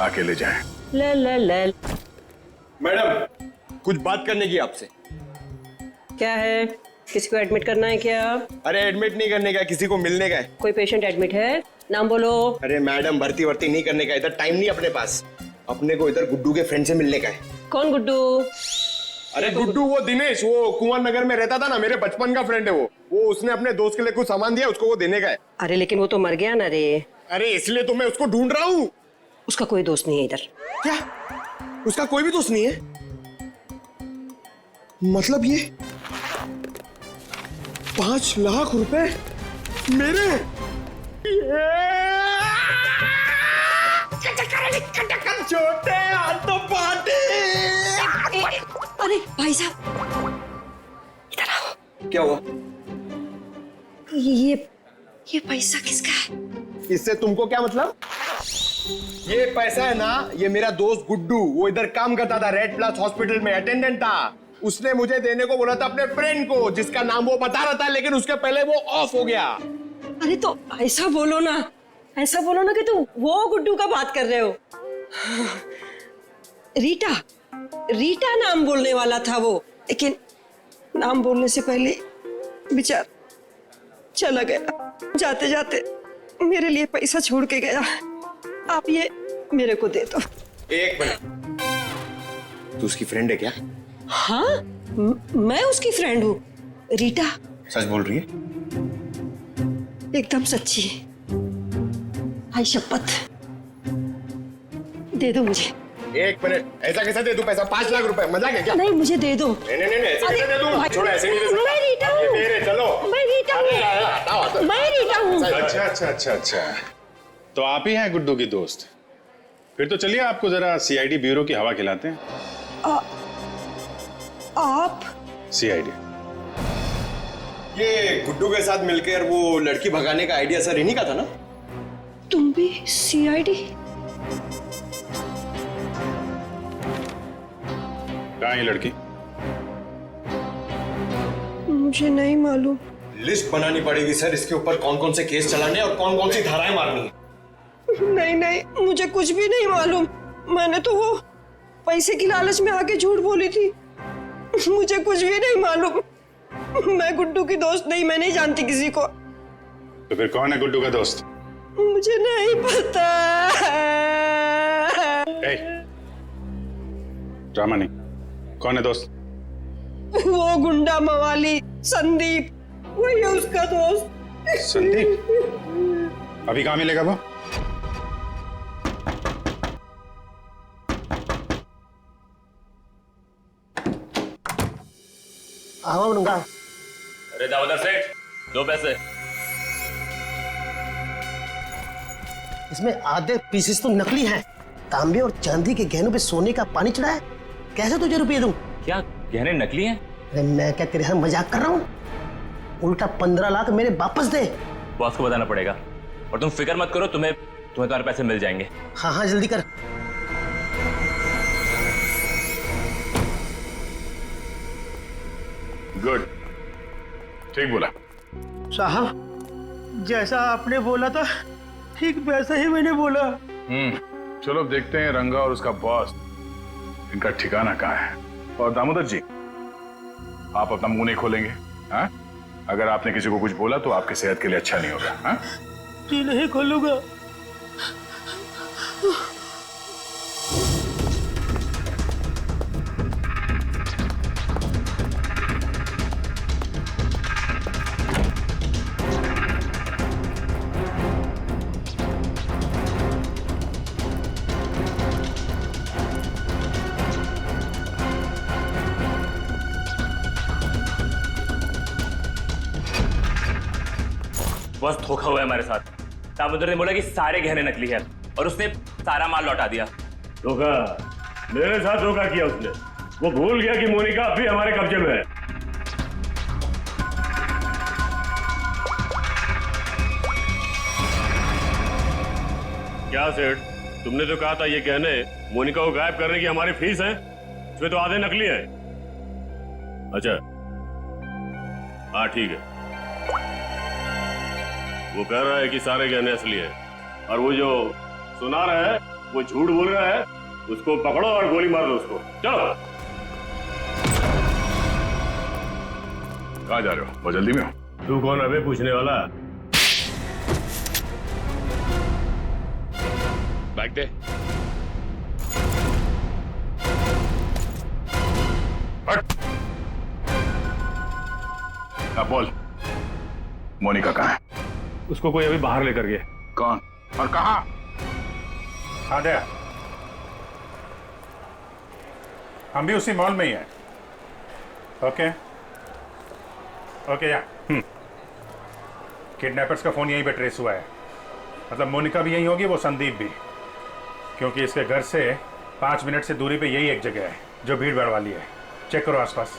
अकेले जाएं। ले ले ले। मैडम कुछ बात करने की आपसे। क्या है? किसी को एडमिट करना है क्या? अरे एडमिट नहीं करने का, किसी को मिलने का है। कोई पेशेंट एडमिट है? नाम बोलो। अरे मैडम भर्ती वर्ती नहीं करने का, इधर टाइम नहीं अपने पास। अपने को इधर गुड्डू के फ्रेंड से मिलने का है। कौन गुड्डू? अरे गुड्डू वो दिनेश, वो कुंवर नगर में रहता था ना, मेरे बचपन का फ्रेंड है वो उसने अपने दोस्त के लिए कुछ सामान दिया, उसको वो देने का है। अरे लेकिन वो तो मर गया ना रे। अरे इसलिए तो मैं उसको ढूंढ रहा हूँ। उसका कोई दोस्त नहीं है इधर। क्या? उसका कोई भी दोस्त नहीं है? मतलब ये 5 लाख रुपए मेरे? छोटे हाथों पार्टी। अरे भाई साहब इधर आओ। क्या हुआ? ये पैसा किसका है? इससे तुमको क्या मतलब? ये पैसा है ना, ये मेरा दोस्त गुड्डू, वो इधर काम करता था, रेड प्लस हॉस्पिटल में अटेंडेंट था। उसने मुझे देने को बोला था अपने फ्रेंड को, जिसका नाम वो बता रहा था, लेकिन उसके पहले वो ऑफ हो गया। अरे तो ऐसा बोलो ना, ऐसा बोलो ना कि तुम वो गुड्डू का बात कर रहे हो। रीटा नाम बोलने वाला था वो, लेकिन नाम बोलने से पहले बेचारा चला गया। जाते जाते मेरे लिए पैसा छोड़ के गया। आप ये मेरे को दे दो। एक मिनट, तू उसकी फ्रेंड है क्या? हाँ, मैं उसकी फ्रेंड हूँ। रीटा सच बोल रही है? एकदम सच्ची। आई शपथ। दे दो मुझे। एक मिनट, ऐसा कैसा दे दूं पैसा? 5 लाख रुपए मजाक है क्या? नहीं मुझे दे दो। नहीं नहीं नहीं, ऐसे कैसे दे दूं? छोड़ो, ऐसे नहीं दे सकता। मैं रीटा हूँ। ये मेरे, चलो। मैं रीटा हूँ। मैं रीटा हूँ। अच्छा अच्छा अच्छा अच्छा, तो आप ही हैं गुड्डू की दोस्त? फिर तो चलिए आपको जरा सीआईडी ब्यूरो की हवा खिलाते हैं। आप? सीआईडी ये गुड्डू के साथ मिलकर वो लड़की भगाने का आइडिया सर इन्हीं का था ना? तुम भी सीआईडी? कहाँ है ये लड़की? मुझे नहीं मालूम। लिस्ट बनानी पड़ेगी सर, इसके ऊपर कौन कौन से केस चलाने और कौन कौन सी धाराएं मारनी है। नहीं नहीं, मुझे कुछ भी नहीं मालूम। मैंने तो वो पैसे की लालच में आके झूठ बोली थी। मुझे कुछ भी नहीं मालूम। मैं गुड्डू की दोस्त नहीं, मैं नहीं जानती किसी को। तो फिर कौन है गुड्डू का दोस्त? मुझे नहीं पता। ड्रामा नहीं, कौन है दोस्त? वो गुंडा मवाली संदीप, वही है उसका दोस्त। संदीप? अभी कहाँ मिलेगा वो? आऊंगा। अरे दामोदर सेठ, 2 पैसे। इसमें आधे पीसेस तो नकली हैं। तांबे और चांदी के गहनों पे सोने का पानी चढ़ा है। कैसे तुझे रुपये दूं? क्या गहने नकली हैं? अरे मैं क्या तेरे साथ मजाक कर रहा हूँ? उल्टा 15 लाख मेरे वापस दे। बॉस को बताना पड़ेगा। और तुम फिक्र मत करो, तुम्हें तुम्हारे पैसे मिल जाएंगे। हाँ हाँ जल्दी कर। गुड, ठीक बोला साहब, जैसा आपने बोला था ठीक वैसा ही मैंने बोला। चलो देखते हैं रंगा और उसका बॉस, इनका ठिकाना कहाँ है। और दामोदर जी, आप अपना मुंह नहीं खोलेंगे, हाँ? अगर आपने किसी को कुछ बोला तो आपकी सेहत के लिए अच्छा नहीं होगा, हाँ? जी नहीं खोलूंगा। बॉस धोखा हुआ है हमारे साथ। दामोदर ने बोला कि सारे गहने नकली हैं और उसने सारा माल लौटा दिया। धोखा? मेरे साथ धोखा किया उसने। वो भूल गया कि मोनिका अब भी हमारे कब्जे में है। क्या सेठ, तुमने तो कहा था ये गहने मोनिका को गायब करने की हमारी फीस है, इसमें तो आधे नकली है। अच्छा हाँ ठीक है। वो कह रहा है कि सारे गहने असली है और वो जो सुना रहा है वो झूठ बोल रहा है, उसको पकड़ो और गोली मार दो उसको। चलो। कहाँ जा रहे हो? बहुत जल्दी में हो? तू कौन अबे पूछने वाला? बैग दे। हट। अब बोल, मोनिका कहाँ है? उसको कोई अभी बाहर लेकर गया। कौन और कहाँ? हाँ दया, हम भी उसी मॉल में ही हैं। ओके ओके या किडनैपर्स का फोन यहीं पे ट्रेस हुआ है। मतलब मोनिका भी यहीं होगी, वो संदीप भी, क्योंकि इसके घर से 5 मिनट से दूरी पे यही एक जगह है जो भीड़ भाड़ वाली है। चेक करो आसपास।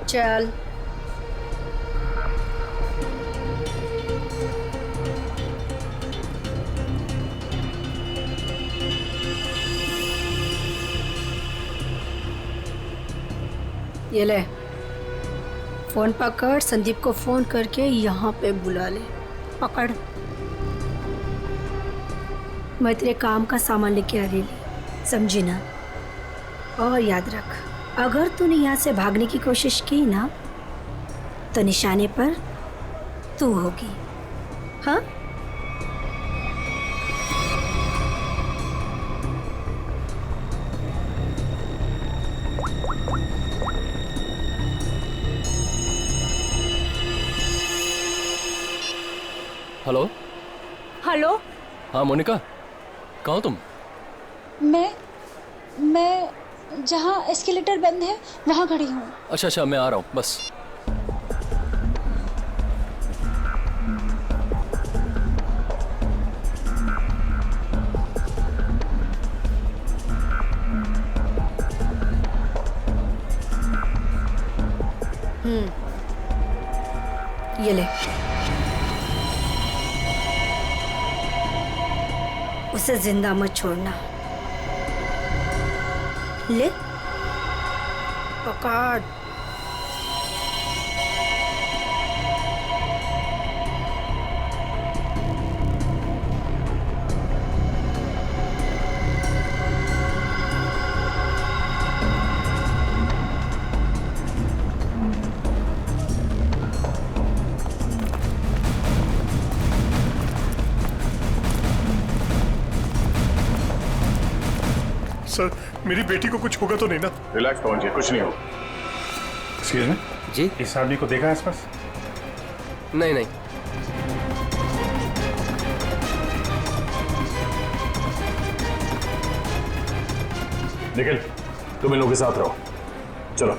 चल ये ले फोन पकड़, संदीप को फोन करके यहाँ पे बुला ले। पकड़, मैं तेरे काम का सामान लेके आ रही, समझी ना? और याद रख, अगर तूने यहाँ से भागने की कोशिश की ना तो निशाने पर तू होगी। हाँ? हेलो। हेलो। हाँ मोनिका, कहाँ हो तुम? मैं जहाँ एस्केलेटर बंद है वहाँ खड़ी हूँ। अच्छा अच्छा, मैं आ रहा हूँ बस। ये ले, उसे जिंदा मत छोड़ना। ले पकड़। सर, मेरी बेटी को कुछ होगा तो नहीं ना? रिलैक्स पवन जी, कुछ नहीं हो। एक्सक्यूज मी जी? इस आदमी को देखा है आसपास? नहीं नहीं। निखिल, तुम इन लोगों के साथ रहो। चलो।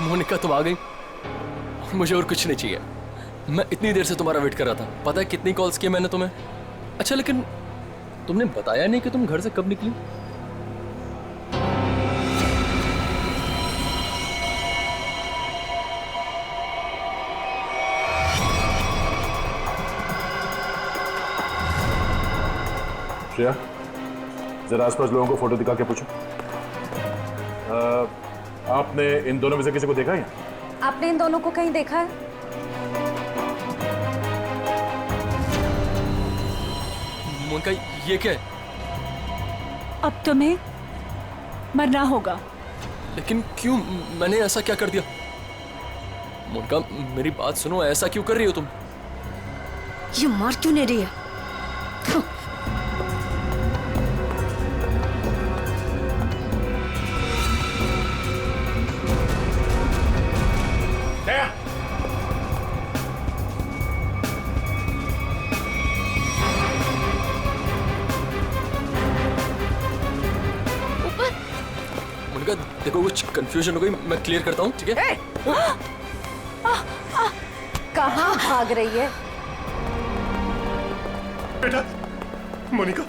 मोनिका तुम आ गई, मुझे और कुछ नहीं चाहिए। मैं इतनी देर से तुम्हारा वेट कर रहा था। पता है कितनी कॉल्स की मैंने तुम्हें? अच्छा, लेकिन तुमने बताया नहीं कि तुम घर से कब निकली? श्रेया, जरा आसपास लोगों को फोटो दिखा के पूछो। आपने इन दोनों में से किसी को देखा है? आपने इन दोनों को कहीं देखा है? मोनिका, ये क्या है? अब तुम्हें मरना होगा। लेकिन क्यों? मैंने ऐसा क्या कर दिया? मोनिका मेरी बात सुनो, ऐसा क्यों कर रही हो तुम? ये मार क्यों नहीं रही है? मोनिका देखो, कुछ कंफ्यूजन हो गई, मैं क्लियर करता हूँ, ठीक है? कहाँ भाग रही है? बेटा, मोनिका,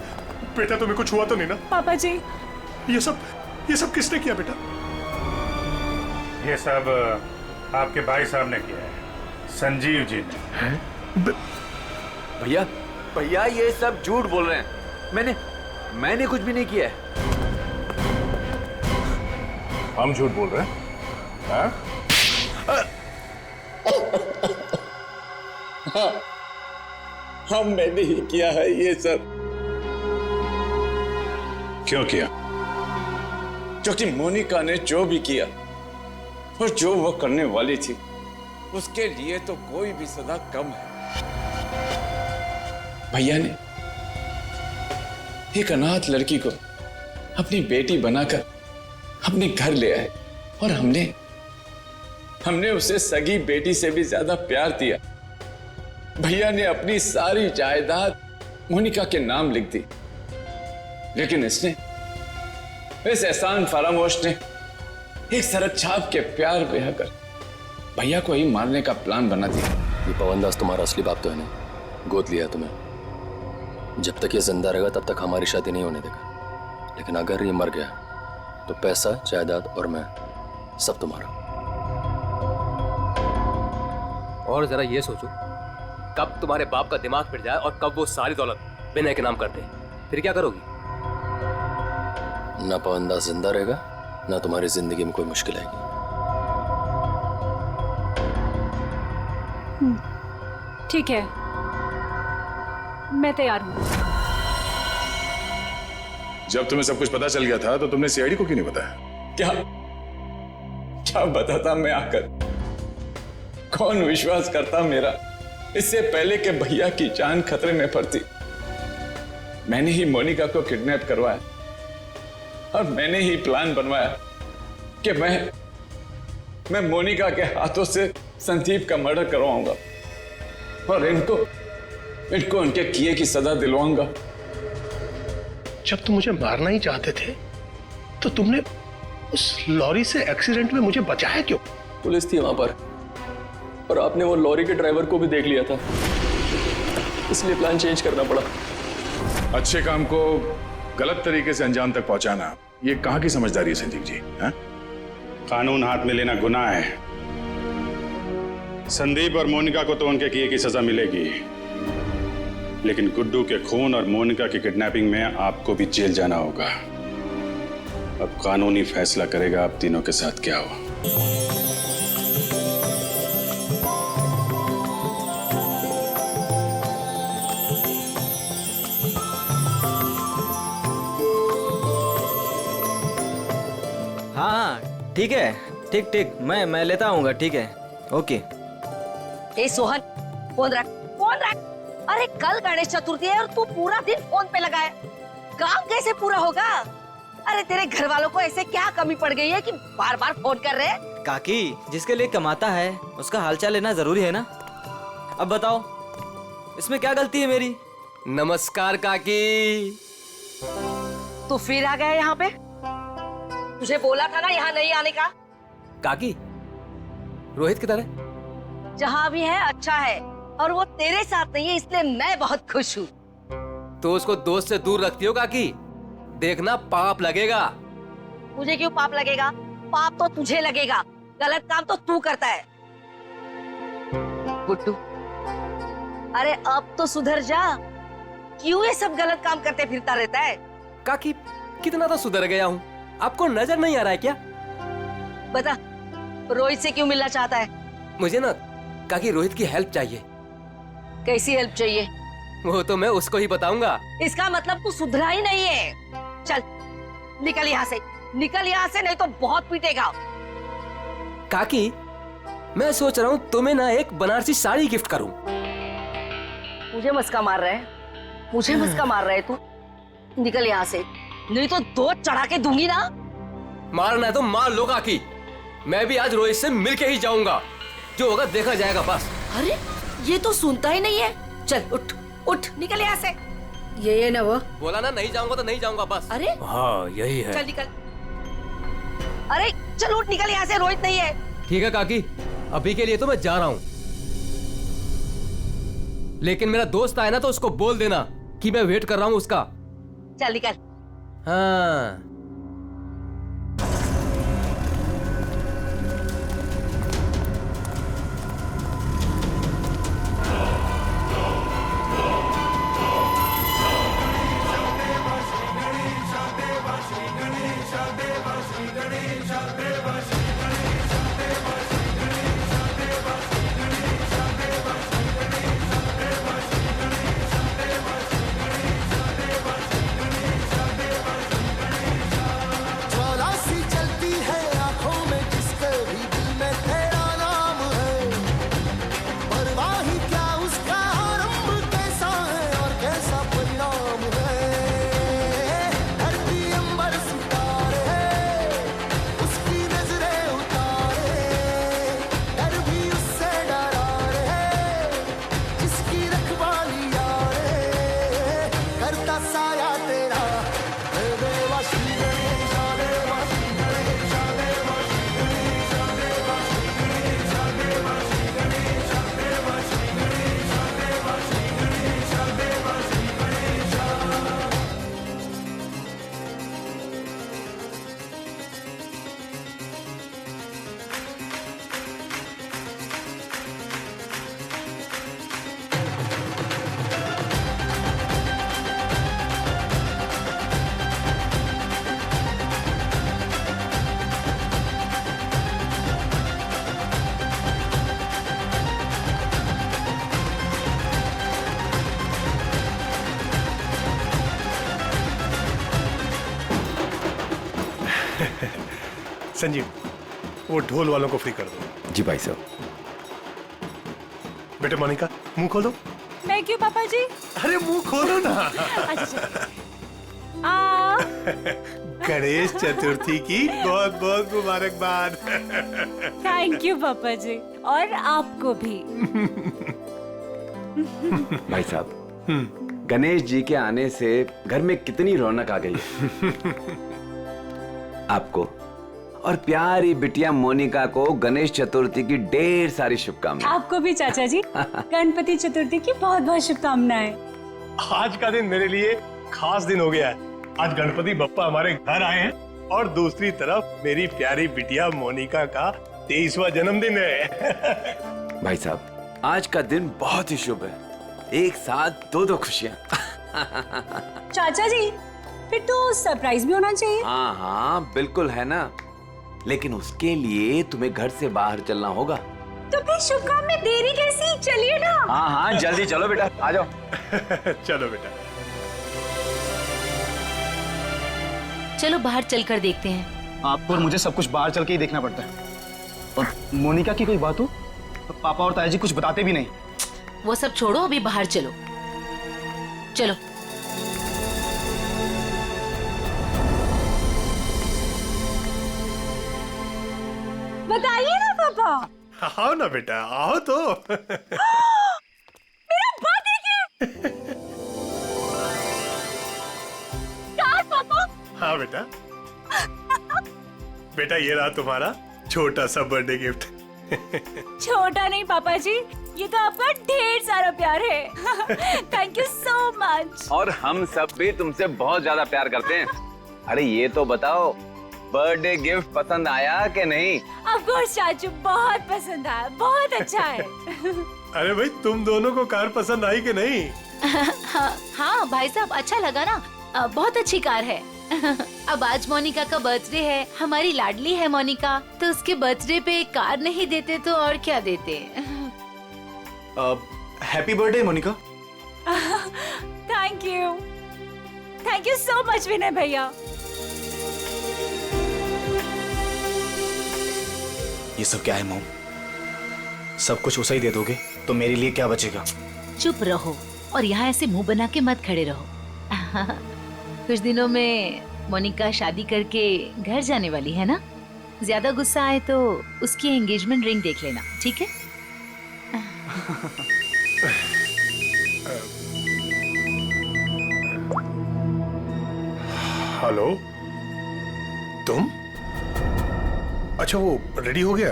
बेटा तुम्हें कुछ हुआ तो नहीं ना? पापा जी, ये सब किसने किया बेटा? ये सब आपके भाई साहब ने किया है, संजीव जी ने। भैया भैया ये सब झूठ बोल रहे हैं। मैंने कुछ भी नहीं किया है। हम झूठ बोल रहे हैं? हाँ? हाँ, मैंने ही किया है ये सब। क्यों किया? क्योंकि मोनिका ने जो भी किया और जो वो करने वाली थी, उसके लिए तो कोई भी सजा कम है। भैया ने एक अनाथ लड़की को अपनी बेटी बनाकर अपने घर ले आए और हमने उसे सगी बेटी से भी ज्यादा प्यार दिया। भैया ने अपनी सारी जायदाद मोनिका के नाम लिख दी, लेकिन इस एहसान फरामोश ने एक सड़क छाप के प्यार बहाकर भैया को ही मारने का प्लान बना दिया। ये पवन दास तुम्हारा असली बाप तो है नहीं, गोद लिया तुम्हें। जब तक ये जिंदा रहेगा तब तक हमारी शादी नहीं होने देगा, लेकिन अगर ये मर गया तो पैसा, जायदाद और मैं सब तुम्हारा। और जरा ये सोचो, कब तुम्हारे बाप का दिमाग फिर जाए और कब वो सारी दौलत विनय के नाम कर दे, फिर क्या करोगी? ना पवन दास जिंदा रहेगा, ना तुम्हारी जिंदगी में कोई मुश्किल आएगी। ठीक है, मैं तैयार हूँ। जब तुम्हें सब कुछ पता चल गया था तो तुमने सीआईडी को क्यों नहीं बताया? क्या बताता मैं आकर? कौन विश्वास करता मेरा? इससे पहले कि भैया की जान खतरे में पड़ती, मैंने ही मोनिका को किडनैप करवाया और मैंने ही प्लान बनवाया कि मैं मोनिका के हाथों से संदीप का मर्डर करवाऊंगा और इनको उनके किए की सजा दिलवाऊंगा। जब तुम मुझे मारना ही चाहते थे तो तुमने उस लॉरी से एक्सीडेंट में मुझे बचाया क्यों? पुलिस थी वहां पर और आपने वो लॉरी के ड्राइवर को भी देख लिया था, इसलिए प्लान चेंज करना पड़ा। अच्छे काम को गलत तरीके से अंजाम तक पहुंचाना, ये कहां की समझदारी है संजीव जी? है? कानून हाथ में लेना गुनाह है। संदीप और मोनिका को तो उनके किए की सजा मिलेगी, लेकिन गुड्डू के खून और मोनिका की किडनैपिंग में आपको भी जेल जाना होगा। अब कानूनी फैसला करेगा आप तीनों के साथ क्या हो। हाँ ठीक है, ठीक मैं लेता आऊंगा। ठीक है, ओके। ए सोहन, फोन रख। अरे कल गणेश चतुर्थी है और तू पूरा दिन फोन पे लगा है, काम कैसे पूरा होगा? अरे तेरे घर वालों को ऐसे क्या कमी पड़ गई है कि बार बार फोन कर रहे हैं? काकी, जिसके लिए कमाता है उसका हालचाल लेना जरूरी है ना। अब बताओ, इसमें क्या गलती है मेरी? नमस्कार काकी। तू फिर आ गया यहाँ पे? तुझे बोला था ना यहाँ नहीं आने का। काकी, रोहित किधर है? जहाँ भी है अच्छा है, और वो तेरे साथ नहीं है, इसलिए मैं बहुत खुश हूँ। तो उसको दोस्त से दूर रखती हो काकी, देखना पाप लगेगा। मुझे क्यों पाप लगेगा? पाप तो तुझे लगेगा, गलत काम तो तू करता है। गुड्डू, अरे अब तो सुधर जा, क्यों ये सब गलत काम करते फिरता रहता है? काकी, कितना तो सुधर गया हूँ, आपको नजर नहीं आ रहा है क्या? बता, रोहित से क्यों मिलना चाहता है? मुझे ना काकी रोहित की हेल्प चाहिए। कैसी हेल्प चाहिए? वो तो मैं उसको ही बताऊंगा। इसका मतलब तू सुधरा ही नहीं है। चल निकल यहाँ से, निकल यहाँ से, नहीं तो बहुत पीटेगा। काकी, मैं सोच रहा हूँ तुम्हें ना एक बनारसी साड़ी गिफ्ट करूँ। मुझे मस्का मार रहा है? मुझे मस्का मार रहा है तू? निकल यहाँ से, नहीं तो दो चढ़ा के दूंगी ना। मारना है तो मार लो काकी, मैं भी आज रोहित से मिलके ही जाऊंगा, जो होगा देखा जाएगा बस। अरे ये तो सुनता ही नहीं है। चल उठ उठ, निकल यहाँ से। ये ना वो बोला ना नहीं जाऊंगा तो नहीं जाऊंगा बस। अरे हाँ यही है। चल निकल। अरे चल उठ, निकल यहाँ से, रोहित नहीं है। ठीक है काकी, अभी के लिए तो मैं जा रहा हूँ, लेकिन मेरा दोस्त आए ना तो उसको बोल देना कि मैं वेट कर रहा हूँ उसका। चल निकल। हाँ। संजीव, वो ढोल वालों को फ्री कर दो। जी भाई साहब। बेटे मोनिका, मुंह खोल दो। मैं क्यों पापा जी? अरे मुंह खोलो ना। गणेश चतुर्थी की बहुत बहुत मुबारकबाद। थैंक यू पापा जी, और आपको भी। भाई साहब, गणेश जी के आने से घर में कितनी रौनक आ गई है। आपको और प्यारी बिटिया मोनिका को गणेश चतुर्थी की ढेर सारी शुभकामनाएं। आपको भी चाचा जी गणपति चतुर्थी की बहुत बहुत शुभकामनाएं। आज का दिन मेरे लिए खास दिन हो गया है। आज गणपति बप्पा हमारे घर आए हैं और दूसरी तरफ मेरी प्यारी बिटिया मोनिका का 23वां जन्मदिन है। भाई साहब, आज का दिन बहुत ही शुभ है। एक साथ दो खुशियां। चाचा जी, फिर तो सरप्राइज भी होना चाहिए। हाँ हाँ बिल्कुल है ना, लेकिन उसके लिए तुम्हें घर से बाहर चलना होगा। तो फिर शुभ काम में देरी कैसी? चलिए ना। हाँ हाँ जल्दी चलो बेटा, आ जाओ। चलो बेटा। चलो बाहर चलकर देखते हैं। आपको और मुझे सब कुछ बाहर चल के ही देखना पड़ता है। और मोनिका की कोई बात हो तो पापा और ताया जी कुछ बताते भी नहीं। वो सब छोड़ो, अभी बाहर चलो। चलो। बताइए ना पापा। आओ ना बेटा, आओ तो। मेरा बर्थडे गिफ्ट। पापा। हाँ बेटा। बेटा ये रहा तुम्हारा छोटा सा बर्थडे गिफ्ट। छोटा नहीं पापा जी, ये तो आपका ढेर सारा प्यार है। Thank you so much. और हम सब भी तुमसे बहुत ज्यादा प्यार करते हैं। अरे ये तो बताओ, बर्थडे गिफ्ट पसंद आया कि नहीं? ऑफ कोर्स चाचू, बहुत पसंद आया, बहुत अच्छा है। अरे भाई, तुम दोनों को कार पसंद आई कि नहीं? हाँ भाई साहब, अच्छा लगा ना, बहुत अच्छी कार है। अब आज मोनिका का बर्थडे है, हमारी लाडली है मोनिका, तो उसके बर्थडे पे कार नहीं देते तो और क्या देते। Happy birthday Monika. Thank you so much Vinay भैया। ये सब क्या है मॉम? सब कुछ उसे ही दे दोगे तो मेरे लिए क्या बचेगा? चुप रहो और यहाँ ऐसे मुंह बना के मत खड़े रहो। कुछ दिनों में मोनिका शादी करके घर जाने वाली है ना, ज्यादा गुस्सा आए तो उसकी एंगेजमेंट रिंग देख लेना, ठीक है? हेलो, तुम? अच्छा वो रेडी हो गया?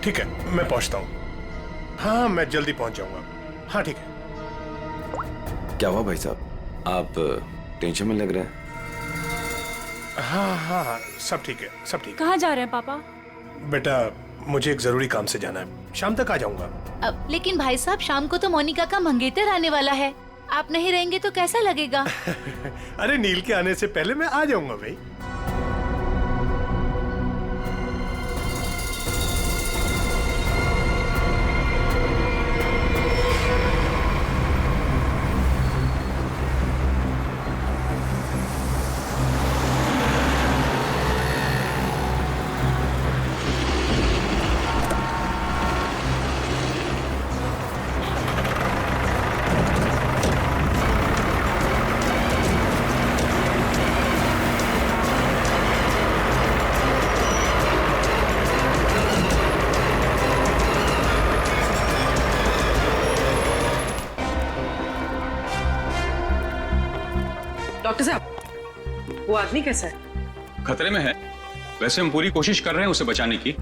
ठीक है, मैं पहुंचता हूँ। हाँ मैं जल्दी पहुंच जाऊंगा। हाँ ठीक है। क्या हुआ भाई साहब, आप टेंशन में लग रहे हैं? हाँ हाँ हाँ, सब ठीक है, सब ठीक है। कहाँ जा रहे हैं पापा? बेटा मुझे एक जरूरी काम से जाना है, शाम तक आ जाऊंगा। लेकिन भाई साहब शाम को तो मोनिका का मंगेतर आने वाला है, आप नहीं रहेंगे तो कैसा लगेगा? अरे नील के आने से पहले मैं आ जाऊंगा भाई। डॉक्टर साहब, वो आदमी कैसा है? खतरे में है। वैसे हम पूरी कोशिश कर रहे हैं उसे बचाने की,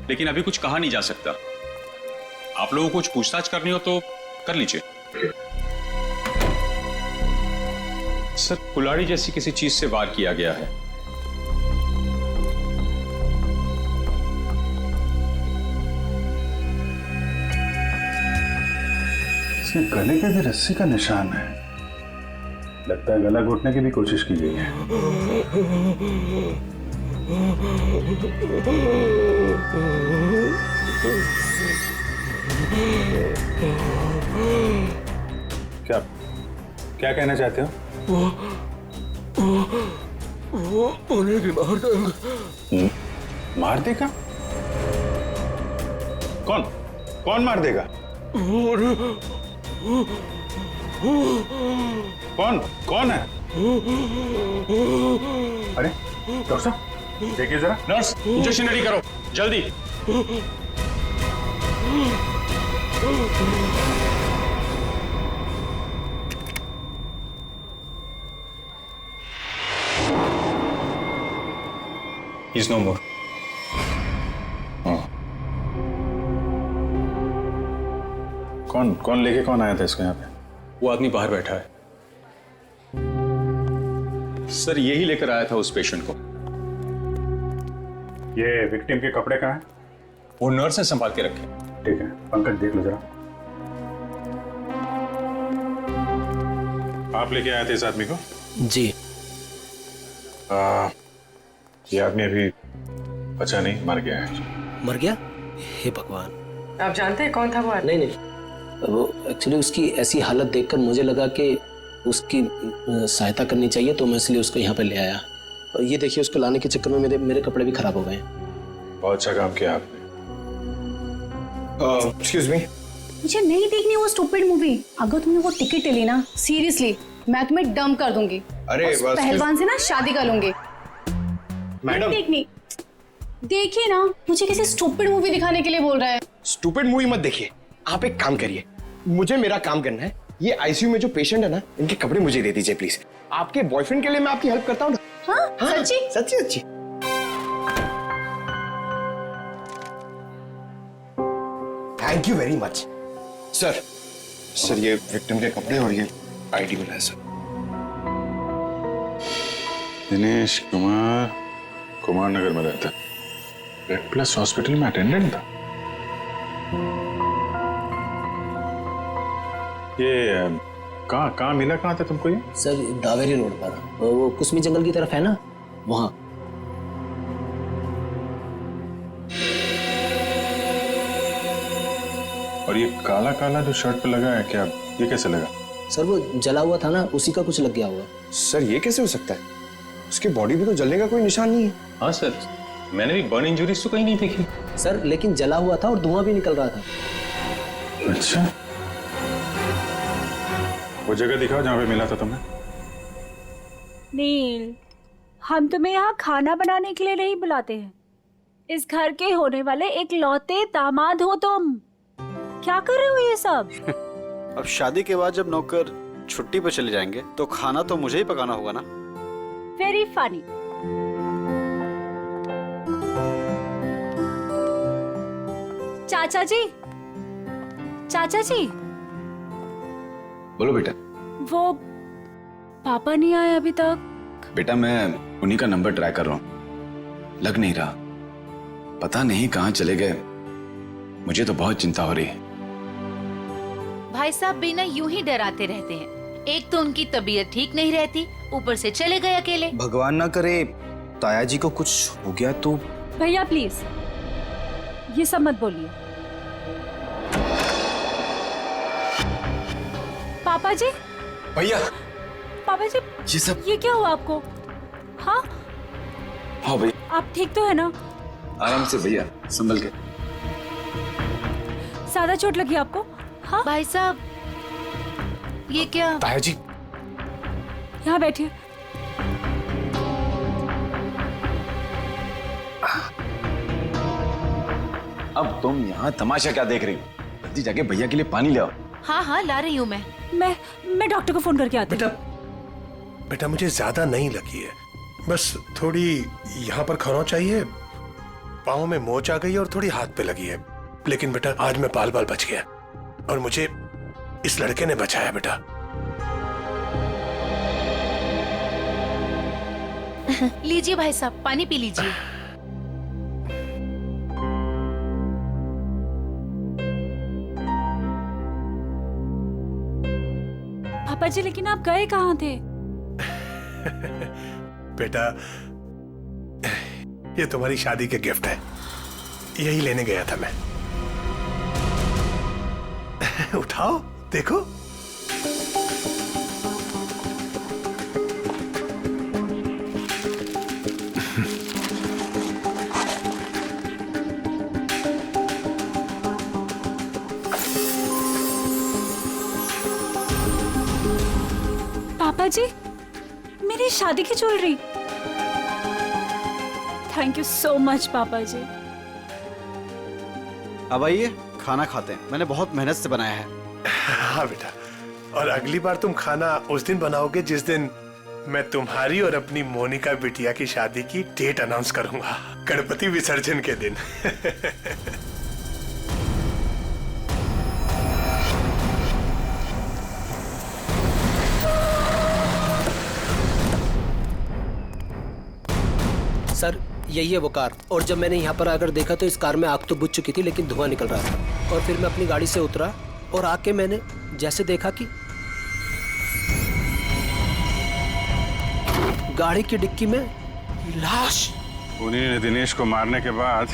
लेकिन अभी कुछ कहा नहीं जा सकता। आप लोगों को कुछ पूछताछ करनी हो तो कर लीजिए। सर, कुल्हाड़ी जैसी किसी चीज से वार किया गया है। इसके गले पे भी रस्सी का निशान है। लगता है गला घोटने की भी कोशिश की गई है। क्या क्या कहना चाहते हो? वो उन्हें भी मार देगा। मार देगा? कौन कौन मार देगा? कौन कौन है? अरे डॉक्टर साहब देखिए जरा। नर्स, इंजेक्शन रेडी करो जल्दी। He's no more. कौन लेके कौन आया था इसको यहाँ पे? वो आदमी बाहर बैठा है। सर, यही लेकर आया था उस पेशेंट को। ये विक्टिम के कपड़े कहाँ हैं? वो नर्स ने संभाल के रखे। ठीक है, पंकज देख लो जरा। आप लेके आए थे इस आदमी को? जी। ये आदमी अभी बचा नहीं, मर गया है। मर गया? हे भगवान। आप जानते हैं कौन था वो आदमी? नहीं, वो एक्चुअली उसकी ऐसी हालत देखकर मुझे लगा कि उसकी सहायता करनी चाहिए, तो मैं इसलिए उसको यहाँ पे ले आया। और ये देखिए, उसको लाने के चक्कर में मेरे कपड़े भी खराब हो गए। बहुत अच्छा काम किया आपने। एक्सक्यूज मी, मुझे नहीं देखनी वो स्टूपिड मूवी। अगर तुमने वो टिकट ली ना, सीरियसली मैं तुम्हें डंप कर दूंगी। अरे उस पहलवान से ना शादी कर लूंगी। मैडम देखनी, देखिए ना, मुझे किसी स्टूपिड मूवी दिखाने के लिए बोल रहा है। स्टूपिड मूवी मत देखिए, आप एक काम करिए, मुझे मेरा काम करना है। ये आईसीयू में जो पेशेंट है ना, इनके कपड़े मुझे दे दीजिए प्लीज। आपके बॉयफ्रेंड के लिए मैं आपकी हेल्प करता हूँ। हाँ, सच्ची? सच्ची सच्ची। Thank you very much sir. Sir, ये विक्टिम के कपड़े और ये आईडी मिला है सर। दिनेश कुमार नगर में रहता है। रेड प्लस हॉस्पिटल में अटेंडेंट था। ये कहाँ मिला? कहाँ था तुमको ये? सर, दावेरी रोड पर, वो कुसमी जंगल की तरफ है ना, वहाँ। और ये काला काला जो शर्ट पे लगा है, क्या ये कैसे लगा? सर, वो जला हुआ था ना, उसी का कुछ लग गया होगा। सर, ये कैसे हो सकता है? उसकी बॉडी पे तो जलने का कोई निशान नहीं है। हाँ सर, मैंने भी बर्न इंजरीज तो कहीं नहीं देखी। सर, लेकिन जला हुआ था और धुआं भी निकल रहा था। अच्छा, वो जगह दिखाओ जहाँ पे मिला था तुमने। नील, हम तुम्हें यहाँ खाना बनाने के लिए नहीं बुलाते हैं। इस घर के होने वाले एक लौते दामाद हो तुम। क्या कर रहे हो ये सब? अब शादी के बाद जब नौकर छुट्टी पर चले जाएंगे तो खाना तो मुझे ही पकाना होगा ना। Very funny. चाचा जी, चाचा जी, बोलो बेटा। वो पापा नहीं आए अभी तक। बेटा मैं उन्हीं का नंबर ट्राई कर रहा हूं, लग नहीं रहा। पता नहीं कहां चले गए। मुझे तो बहुत चिंता हो रही है। भाई साहब भी ना यूं ही डराते रहते हैं। एक तो उनकी तबीयत ठीक नहीं रहती, ऊपर से चले गए अकेले। भगवान ना करे ताया जी को कुछ हो गया तो। भैया प्लीज ये सब मत बोलिए। पापा जी, भैया, पापा जी, ये सब ये क्या हुआ आपको? हाँ हाँ भैया, आप ठीक तो है ना? आराम से भैया, संभल के। ज्यादा चोट लगी आपको? हाँ भाई साहब, ये क्या? ताया जी, यहाँ बैठिए। अब तुम यहाँ तमाशा क्या देख रही हो? जल्दी जाके भैया के लिए पानी ले आओ। हाँ हाँ ला रही हूँ मैं। मैं डॉक्टर को फोन करके आती हूँ। बेटा मुझे ज्यादा नहीं लगी है, बस थोड़ी यहाँ पर खरोंच चाहिए, पाँव में मोच आ गई और थोड़ी हाथ पे लगी है। लेकिन बेटा आज मैं बाल बाल बच गया और मुझे इस लड़के ने बचाया बेटा। लीजिए भाई साहब, पानी पी लीजिए। पापा जी लेकिन आप गए कहाँ थे? बेटा ये तुम्हारी शादी के गिफ्ट है, यही लेने गया था मैं। उठाओ देखो। पापा जी, मेरी शादी की jewellery. Thank you so much पापा जी। अब आइए खाना खाते हैं, मैंने बहुत मेहनत से बनाया है। हाँ बेटा, और अगली बार तुम खाना उस दिन बनाओगे जिस दिन मैं तुम्हारी और अपनी मोनिका बिटिया की शादी की डेट अनाउंस करूंगा, गणपति विसर्जन के दिन। सर यही है वो कार, और जब मैंने यहाँ पर आकर देखा तो इस कार में आग तो बुझ चुकी थी लेकिन धुआं निकल रहा था। और फिर मैं अपनी गाड़ी से उतरा और आके मैंने जैसे देखा कि गाड़ी की डिक्की में लाश। उन्हीं ने दिनेश को मारने के बाद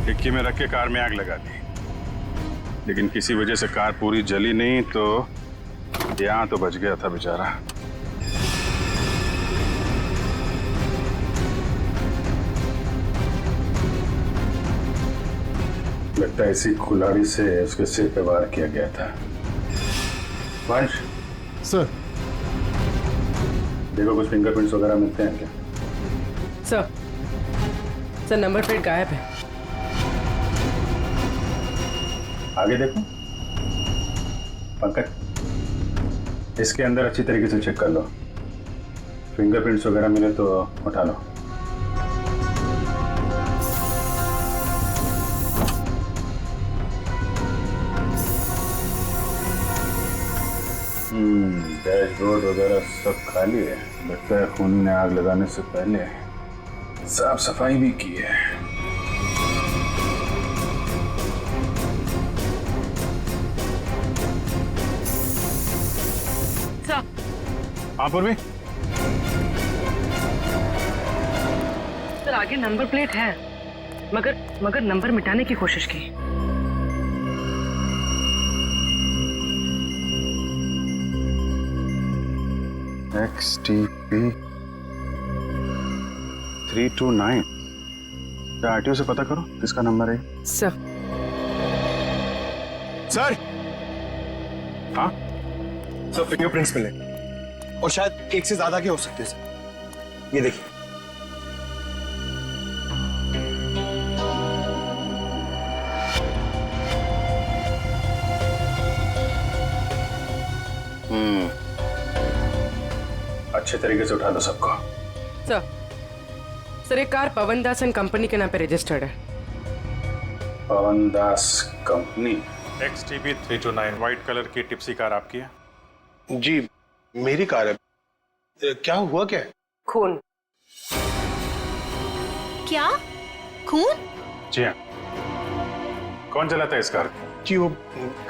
डिक्की में रख के कार में आग लगा दी, लेकिन किसी वजह से कार पूरी जली नहीं तो यहाँ तो बच गया था बेचारा। लगता है इसी कुल्हाड़ी से उसके सिर पे वार किया गया था। वंश सर, देखो कुछ फिंगरप्रिंट्स वगैरह मिलते हैं क्या? सर नंबर प्लेट गायब है। आगे देखो पंकज, इसके अंदर अच्छी तरीके से चेक कर लो, फिंगरप्रिंट्स वगैरह मिले तो उठा लो। डैशबोर्ड वगैरह सब खाली है। लगता है खूनी ने आग लगाने से पहले साफ सफाई भी की है। हाँ पूर्वी, सर आगे नंबर प्लेट है, मगर नंबर मिटाने की कोशिश की। XTP 329। क्या आरटीओ से पता करो किसका नंबर है? सर सर, हाँ सर फिंगरप्रिंट्स मिले और शायद एक से ज्यादा के हो सकते हैं सर। ये देखिए। अच्छे तरीके से उठा दो सबको। सर ये car Pawan Das and company के नाम पे रजिस्टर्ड है। पवन दास कंपनी। XTB 329 व्हाइट कलर की टिप्सी कार आपकी है? जी मेरी कार है। क्या हुआ क्या? खून। क्या खून? जी हाँ। कौन चलाता है इस कार को? जी वो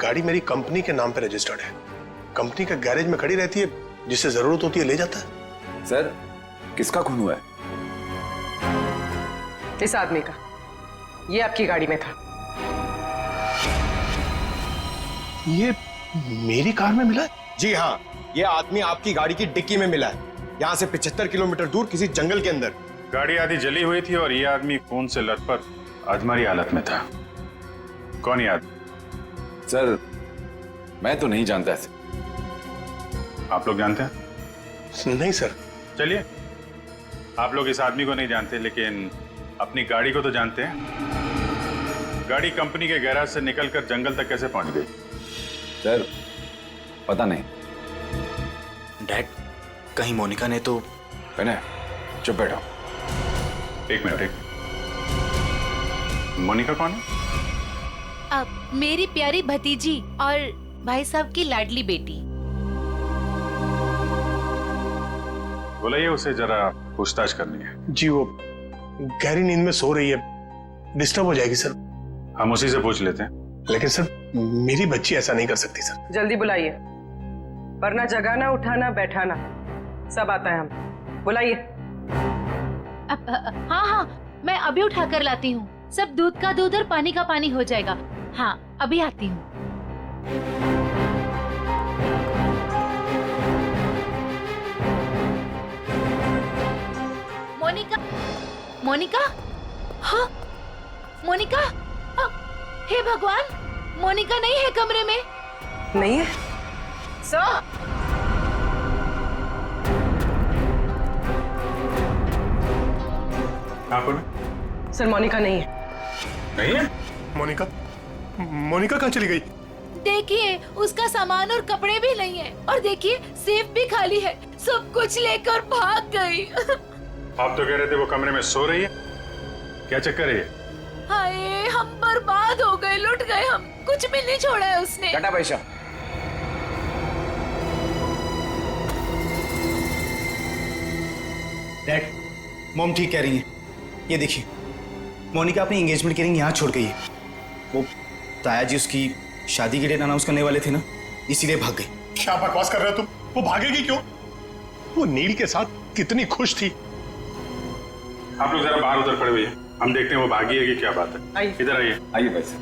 गाड़ी मेरी कंपनी के नाम पे रजिस्टर्ड है। कंपनी का गैरेज में खड़ी रहती है, जिससे जरूरत होती है ले जाता है। सर किसका खून हुआ है? इस आदमी का। ये आपकी गाड़ी में था। ये मेरी कार में मिला है? जी हाँ, ये आदमी आपकी गाड़ी की डिक्की में मिला है, यहाँ से 75 किलोमीटर दूर किसी जंगल के अंदर। गाड़ी आधी जली हुई थी और ये आदमी खून से लथपथ अधमरी हालत में था। कौन ये आदमी? सर मैं तो नहीं जानता इसे। आप लोग जानते हैं? नहीं सर। चलिए, आप लोग इस आदमी को नहीं जानते लेकिन अपनी गाड़ी को तो जानते हैं। गाड़ी कंपनी के गैराज से निकलकर जंगल तक कैसे पहुंच गई? सर पता नहीं। डैड कहीं मोनिका ने तो। मैंने चुप बैठो। एक मिनट। मोनिका कौन है? अब मेरी प्यारी भतीजी और भाई साहब की लाडली बेटी। बुलाइए उसे, जरा पूछताछ करनी है। जी वो गहरी नींद में सो रही है, डिस्टर्ब हो जाएगी सर। हम उसी से पूछ लेते हैं। लेकिन सर मेरी बच्ची ऐसा नहीं कर सकती सर। जल्दी बुलाइए, वरना जगाना उठाना बैठाना सब आता है हम। बुलाइए। हाँ हाँ, मैं अभी उठा कर लाती हूँ। सब दूध का दूध और पानी का पानी हो जाएगा। हाँ अभी आती हूँ। मोनिका, मोनिका, हाँ मोनिका, हे भगवान, मोनिका नहीं है कमरे में। नहीं है सर। सर मोनिका नहीं है। नहीं है? मोनिका कहाँ चली गई? देखिए उसका सामान और कपड़े भी नहीं है, और देखिए सेफ भी खाली है। सब कुछ लेकर भाग गई। आप तो कह रहे थे वो कमरे में सो रही है। क्या चक्कर है ये? हाय हम बर्बाद हो गए, लुट गए हम। कुछ भी नहीं छोड़ा है उसने। टाटा पैसा। डैड मॉम ठीक कह रही है। ये देखिए मोनिका अपनी एंगेजमेंट की रिंग यहाँ छोड़ गई है। वो ताया जी उसकी शादी के डेट अनाउंस करने वाले थे ना, इसीलिए भाग गई। क्या बकवास कर रहे हो तुम? वो भागेगी क्यों? वो नील के साथ कितनी खुश थी। आप लोग जरा बाहर उधर पड़े हुए हैं, हम देखते हैं वो भागी है कि क्या बात है। इधर आइए। आइए पैसे।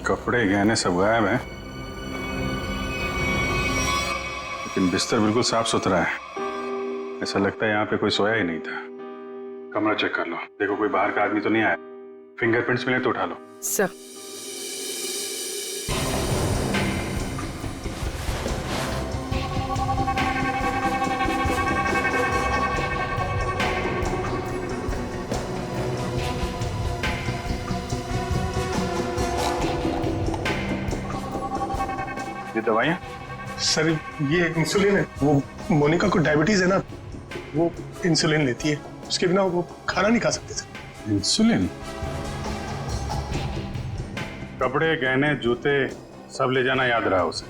कपड़े गहने सब गायब हैं, लेकिन बिस्तर बिल्कुल साफ सुथरा है। ऐसा लगता है यहाँ पे कोई सोया ही नहीं था। कमरा चेक कर लो, देखो कोई बाहर का आदमी तो नहीं आया। फिंगरप्रिंट्स मिले तो उठा लो। सर ये दवाइयाँ? सर ये इंसुलिन है। वो मोनिका को डायबिटीज है ना, वो इंसुलिन लेती है। उसके बिना वो खाना नहीं खा सकते सर। इंसुलिन? कपड़े गहने जूते सब ले जाना याद रहा उसे,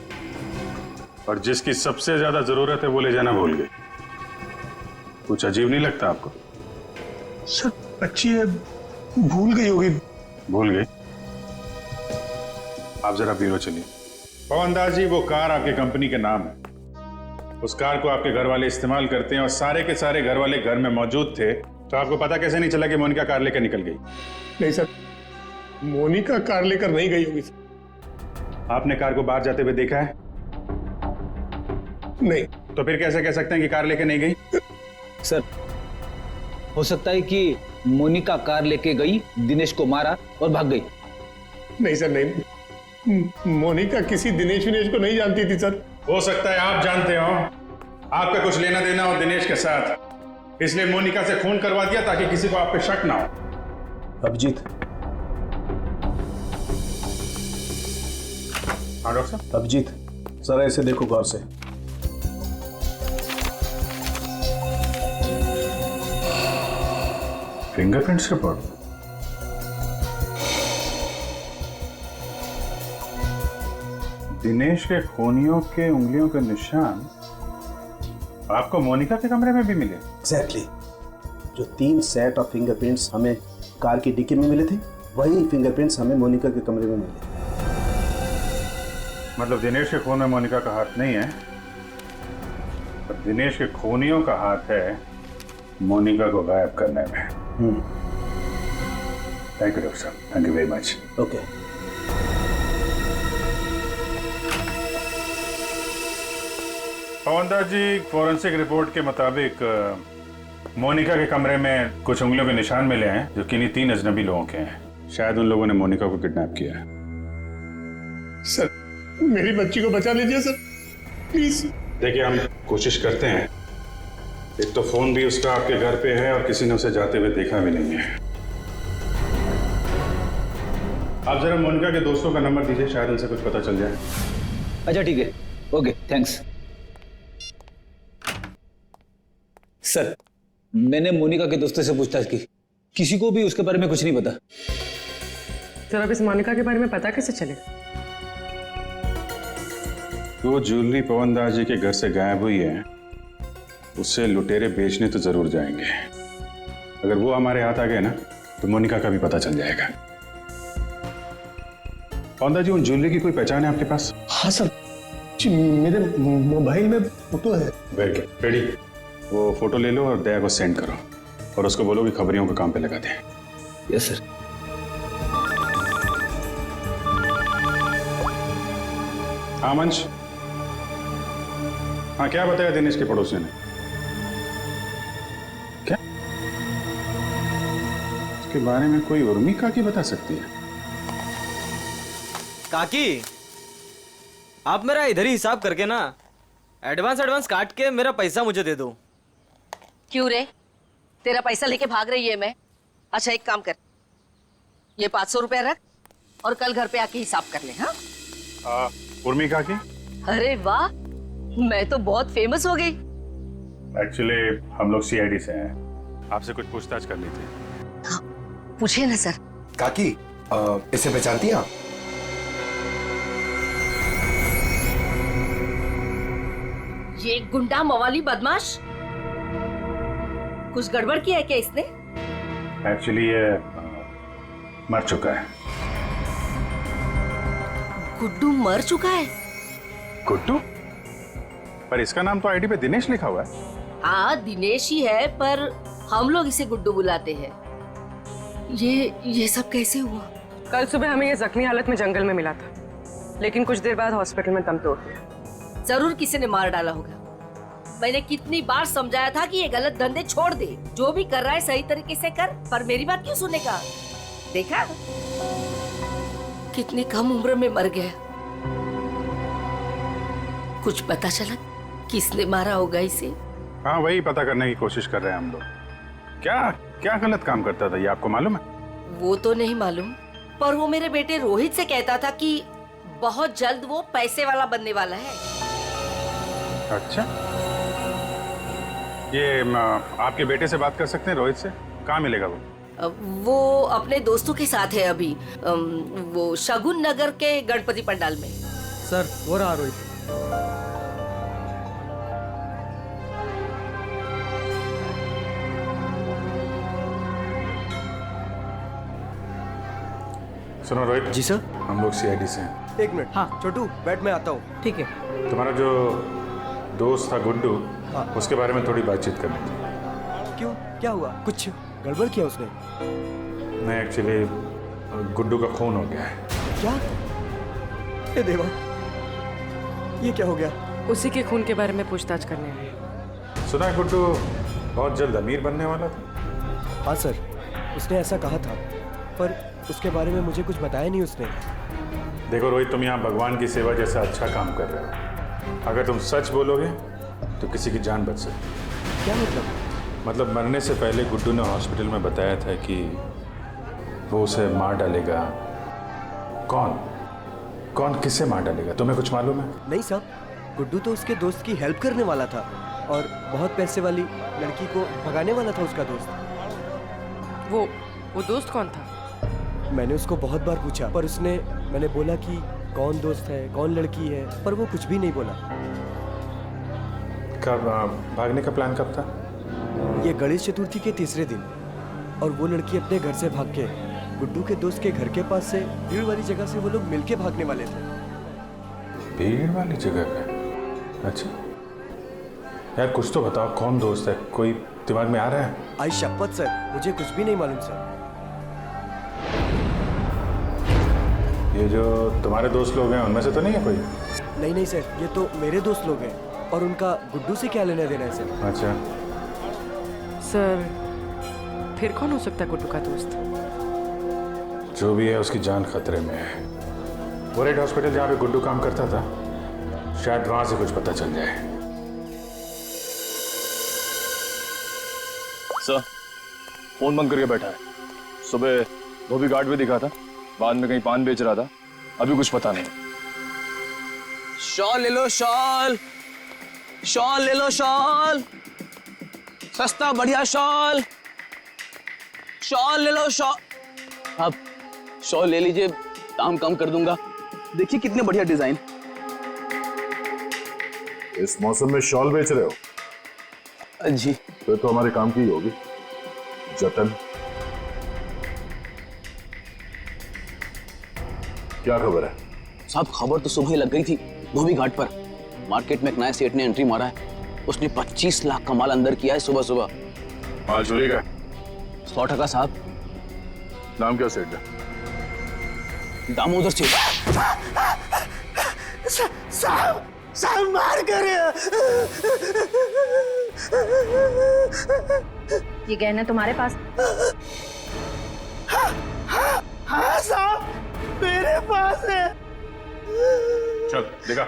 और जिसकी सबसे ज्यादा जरूरत है वो ले जाना भूल गई। कुछ अजीब नहीं लगता आपको? सर बच्ची है, भूल गई होगी। भूल गई? आप जरा ब्यूरो चलिए। पवन दास जी, वो कार आपके कंपनी के नाम है। उस कार को आपके घर वाले इस्तेमाल करते हैं और सारे के सारे घर वाले घर में मौजूद थे, तो आपको पता कैसे नहीं चला कि मोनिका कार लेकर निकल गई? नहीं सर, मोनिका कार लेकर नहीं गई होगी। आपने कार को बाहर जाते हुए देखा है? नहीं। तो फिर कैसे कह सकते हैं कि कार लेकर नहीं गई? सर हो सकता है कि मोनिका कार लेके गई, दिनेश को मारा और भाग गई। नहीं सर नहीं, मोनिका किसी दिनेश को नहीं जानती थी सर। हो सकता है आप जानते हो, आपका कुछ लेना देना हो दिनेश के साथ, इसलिए मोनिका से खून करवा दिया ताकि किसी को आप पे शक ना हो। अभिजीत। हाँ डॉक्टर साहब। अभिजीत जरा इसे देखो गौर से। Fingerprints report? दिनेश के खूनियों के उंगलियों के निशान आपको मोनिका के कमरे में भी मिले? एग्जैक्टली। जो 3 सेट ऑफ फिंगरप्रिंट्स हमें कार की डिक्की में मिले थे, वही फिंगरप्रिंट्स हमें मोनिका के कमरे में मिले। मतलब दिनेश के खून में मोनिका का हाथ नहीं है, पर दिनेश के खूनियों का हाथ है मोनिका को गायब करने में। थैंक यू डॉक्टर साहब, thank you very much. Okay. Pawandas ji, forensic report के मुताबिक मोनिका के कमरे में कुछ उंगलियों के निशान मिले हैं जो किन्हीं 3 अजनबी लोगों के हैं। शायद उन लोगों ने मोनिका को किडनैप किया है। सर, मेरी बच्ची को बचा लीजिए सर, प्लीज। देखिए, हम कोशिश करते हैं। एक तो फोन भी उसका आपके घर पे है और किसी ने उसे जाते हुए देखा भी नहीं है। आप जरा मोनिका के दोस्तों का नंबर दीजिए, शायद उनसे कुछ पता चल जाए। अच्छा ठीक है, ओके थैंक्स। सर, मैंने मोनिका के दोस्तों से पूछताछ की, किसी को भी उसके बारे में कुछ नहीं पता। सर, अब इस मोनिका के बारे में पता कैसे चलेगा? वो ज्वेलरी पवनदास जी के घर से गायब हुई है, उससे लुटेरे बेचने तो जरूर जाएंगे। अगर वो हमारे हाथ आ गए ना, तो मोनिका का भी पता चल जाएगा। पवनदास जी, उन ज्वेलरी की कोई पहचान है आपके पास? हाँ सर, मेरे मोबाइल में फोटो है। Very good, ready. वो फोटो ले लो और दया को सेंड करो, और उसको बोलो कि खबरियों को काम पे लगा दें। Yes sir. हाँ मंच, हाँ क्या बताया दिनेश के पड़ोसी ने? क्या उसके बारे में कोई उर्मी काकी बता सकती है? काकी, आप मेरा इधर ही हिसाब करके ना एडवांस काट के मेरा पैसा मुझे दे दो। क्यों रे, तेरा पैसा लेके भाग रही है मैं? अच्छा एक काम कर, ये 500 रुपया रख और कल घर पे आके हिसाब कर ले। हाँ उर्मी काकी? अरे वाह, मैं तो बहुत फेमस हो गई। एक्चुअली हम लोग सीआईडी से हैं, आपसे कुछ पूछताछ करनी थी। पूछिए ना सर। काकी, इसे पहचानती हैं आप? ये गुंडा मवाली बदमाश, कुछ गड़बड़ किया है क्या इसने? एक्चुअली ये मर चुका है। गुड्डू मर चुका है? गुड्डू? पर इसका नाम तो आईडी पे दिनेश लिखा हुआ है। हाँ दिनेश ही है, पर हम लोग इसे गुड्डू बुलाते हैं। ये सब कैसे हुआ? कल सुबह हमें ये जख्मी हालत में जंगल में मिला था, लेकिन कुछ देर बाद हॉस्पिटल में दम तोड़ दिया। जरूर किसी ने मार डाला होगा। मैंने कितनी बार समझाया था कि ये गलत धंधे छोड़ दे, जो भी कर रहा है सही तरीके से कर, पर मेरी बात क्यों सुनेगा? देखा कितनी कम उम्र में मर गया। कुछ पता चला किसने मारा होगा इसे? हाँ, वही पता करने की कोशिश कर रहे हैं हम लोग। क्या गलत काम करता था ये आपको मालूम है? वो तो नहीं मालूम, पर वो मेरे बेटे रोहित से कहता था कि बहुत जल्द वो पैसे वाला बनने वाला है। अच्छा, ये आपके बेटे से बात कर सकते हैं रोहित से? कहाँ मिलेगा वो? वो अपने दोस्तों के साथ है अभी, वो शगुन नगर के गणपति पंडाल में। सर, वो रहा रोहित। सुनो रोहित जी सर। हम लोग सीआईडी से हैं। एक मिनट। हाँ छोटू, बैठ, मैं आता हूँ। ठीक है। तुम्हारा जो दोस्त था गुड्डू, उसके बारे में थोड़ी बातचीत करनी थी। क्यों, क्या हुआ? कुछ गड़बड़ किया उसने? नहीं, एक्चुअली गुड्डू का खून हो गया है। क्या? हे देवा, ये क्या हो गया? उसी के खून के बारे में पूछताछ करने आए। सुना है गुड्डू बहुत जल्द अमीर बनने वाला था। हाँ सर, उसने ऐसा कहा था, पर उसके बारे में मुझे कुछ बताया नहीं उसने। देखो रोहित, तुम यहाँ भगवान की सेवा जैसा अच्छा काम कर रहे हो। अगर तुम सच बोलोगे तो किसी की जान बच सकती। क्या मतलब? मतलब मरने से पहले गुड्डू ने हॉस्पिटल में बताया था कि वो उसे मार डालेगा। कौन किससे मार डालेगा, तुम्हें कुछ मालूम है? नहीं साहब, गुड्डू तो उसके दोस्त की हेल्प करने वाला था और बहुत पैसे वाली लड़की को भगाने वाला था उसका दोस्त। वो दोस्त कौन था? मैंने उसको बहुत बार पूछा, पर मैंने बोला कि कौन दोस्त है, कौन लड़की है, पर वो कुछ भी नहीं बोला। कब भागने का प्लान कब था? ये गणेश चतुर्थी के तीसरे दिन, और वो लड़की अपने घर से भाग के गुड्डू के दोस्त के घर के पास से भीड़ वाली जगह से वो लोग मिलके भागने वाले थे। भीड़ वाली जगह पे? अच्छा यार, कुछ तो बताओ, कौन दोस्त है? कोई दिमाग में आ रहा है? आई शपथ सर, मुझे कुछ भी नहीं मालूम सर। ये जो तुम्हारे दोस्त लोग हैं उनमें से तो नहीं है कोई? नहीं सर, ये तो मेरे दोस्त लोग हैं, और उनका गुड्डू से क्या लेना देना है सर? अच्छा सर, फिर कौन हो सकता है गुड्डू का दोस्त? जो भी है उसकी जान खतरे में है। वो रेड हॉस्पिटल जहाँ पे गुड्डू काम करता था, शायद वहां से कुछ पता चल जाए। सर, फोन बंद करके बैठा है। सुबह धोबी घाट पे दिखा था, बाद में कहीं पान बेच रहा था, अभी कुछ पता नहीं। शॉल ले लो, शॉल ले लो, शॉल सस्ता बढ़िया शॉल ले लो, शॉल। आप शॉल ले लीजिए, दाम कम कर दूंगा। देखिए कितने बढ़िया डिजाइन। इस मौसम में शॉल बेच रहे हो? जी। फिर तो हमारे काम की ही होगी। जतन, क्या खबर है? साहब, खबर तो सुबह ही लग गई थी धोबी घाट पर। मार्केट में एक नया सेठ ने एंट्री मारा है। उसने 25 लाख का माल अंदर किया है सुबह सुबह। माल चोरी का? 100% साहब। नाम क्या सेठ का? दामोदर सेठ। साहब मार कर। ये गहना तुम्हारे पास? हाँ साहब, मेरे पास है। चल देखा।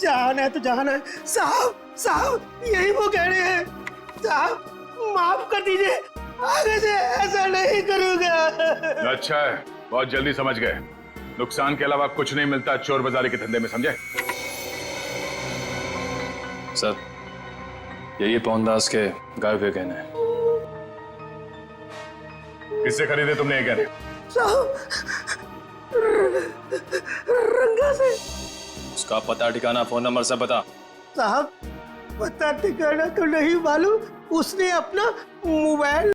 जहान है तो जहान है। साहब यही वो गहने हैं। साहब माफ कर दीजिए, आगे से ऐसा नहीं करूंगा। अच्छा है, बहुत जल्दी समझ गए। नुकसान के अलावा कुछ नहीं मिलता चोर बाजारी के धंधे में, समझे? सर, यही पौनदास के गायब हुए गहने हैं। किससे खरीदे तुमने ये गहने? साहब, रंगा से। उसका पता ठिकाना, फोन नंबर सब बता। साहब पता ठिकाना तो नहीं मालूम, उसने अपना मोबाइल